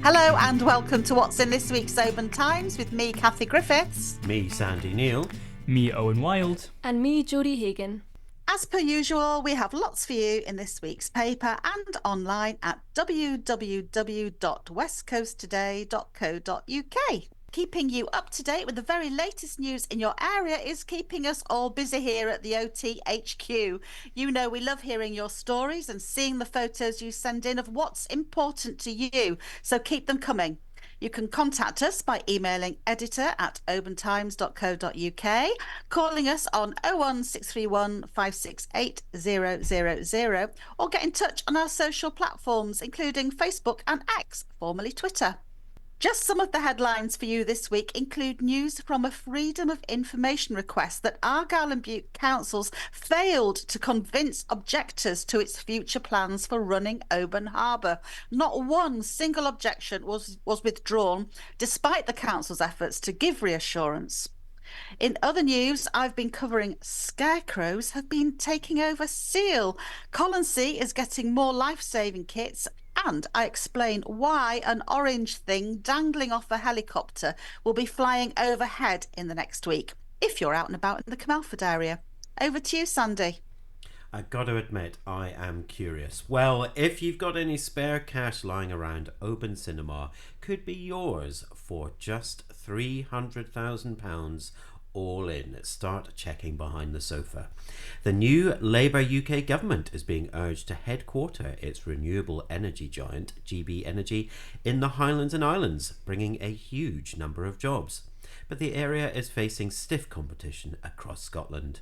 Hello and welcome to What's in this week's Oban Times with me, Kathy Griffiths. Me, Sandy Neal. Me, Owen Wild. And me, Jodie Hagan. As per usual, we have lots for you in this week's paper and online at www.westcoasttoday.co.uk. Keeping you up to date with the very latest news in your area is keeping us all busy here at the OT HQ. You know we love hearing your stories and seeing the photos you send in of what's important to you, so keep them coming. You can contact us by emailing editor@obantimes.co.uk, calling us on 01631 568 000, or get in touch on our social platforms, including Facebook and X, formerly Twitter. Just some of the headlines for you this week include news from a Freedom of Information request that Argyll and Bute councils failed to convince objectors to its future plans for running Oban Harbour. Not one single objection was withdrawn, despite the council's efforts to give reassurance. In other news, I've been covering scarecrows have been taking over Seil. Colonsea is getting more life-saving kits, and I explain why an orange thing dangling off a helicopter will be flying overhead in the next week, if you're out and about in the Kilmelford area. Over to you, Sandy. I've got to admit, I am curious. Well, if you've got any spare cash lying around, Oban Cinema could be yours for just £300,000 all in. Start checking behind the sofa. The new Labour UK government is being urged to headquarter its renewable energy giant, GB Energy, in the Highlands and Islands, bringing a huge number of jobs. But the area is facing stiff competition across Scotland.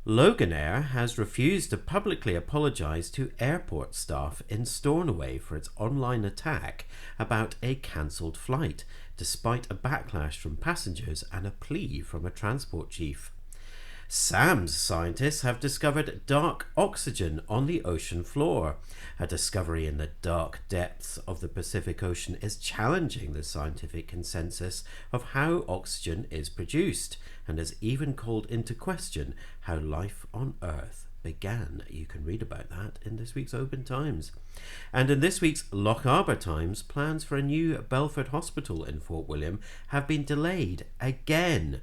Loganair has refused to publicly apologise to airport staff in Stornoway for its online attack about a cancelled flight, despite a backlash from passengers and a plea from a transport chief. SAMS scientists have discovered dark oxygen on the ocean floor. A discovery in the dark depths of the Pacific Ocean is challenging the scientific consensus of how oxygen is produced, and has even called into question how life on Earth began. You can read about that in this week's Oban Times. And in this week's Loch Awe Times, plans for a new Belford hospital in Fort William have been delayed again.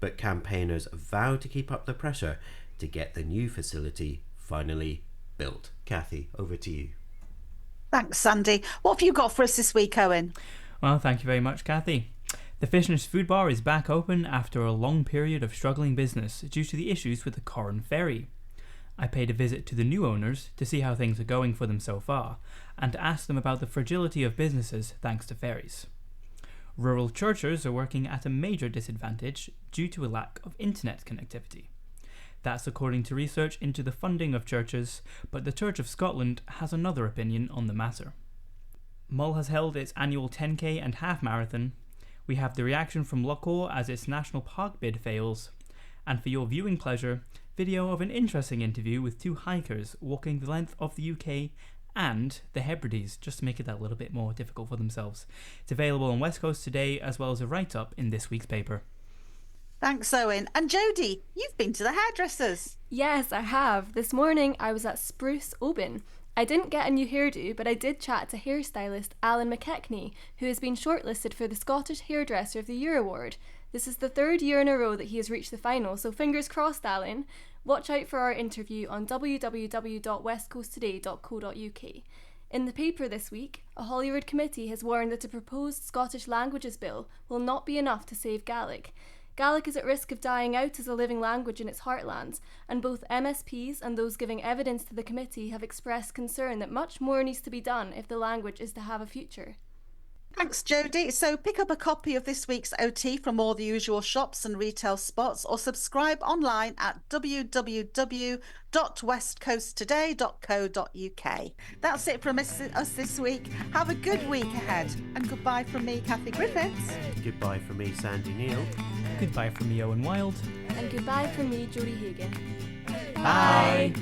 But campaigners vow to keep up the pressure to get the new facility finally built. Kathy, over to you. Thanks, Sandy. What have you got for us this week, Owen? Well, thank you very much, Kathy. The Fishner's Food Bar is back open after a long period of struggling business due to the issues with the Corran ferry. I paid a visit to the new owners to see how things are going for them so far, and to ask them about the fragility of businesses thanks to ferries. Rural churches are working at a major disadvantage due to a lack of internet connectivity. That's according to research into the funding of churches, but the Church of Scotland has another opinion on the matter. Mull has held its annual 10k and half marathon. We have the reaction from Loch Awe as its national park bid fails, and for your viewing pleasure, video of an interesting interview with two hikers walking the length of the UK and the Hebrides, just to make it that little bit more difficult for themselves. It's available on West Coast Today, as well as a write-up in this week's paper. Thanks, Owen. And Jodie, you've been to the hairdressers. Yes, I have. This morning I was at Spruce Oban. I didn't get a new hairdo, but I did chat to hairstylist Alan McKechnie, who has been shortlisted for the Scottish Hairdresser of the Year award. This is the third year in a row that he has reached the final, so fingers crossed, Alan. Watch out for our interview on www.westcoasttoday.co.uk. In the paper this week, a Holyrood committee has warned that a proposed Scottish languages bill will not be enough to save Gaelic. Gaelic is at risk of dying out as a living language in its heartland, and both MSPs and those giving evidence to the committee have expressed concern that much more needs to be done if the language is to have a future. Thanks, Jodie. So pick up a copy of this week's OT from all the usual shops and retail spots, or subscribe online at www.westcoasttoday.co.uk. That's it from us this week. Have a good week ahead. And goodbye from me, Kathy Griffiths. Goodbye from me, Sandy Neal. Goodbye from me, Owen Wild. And goodbye from me, Jodie Hagan. Bye.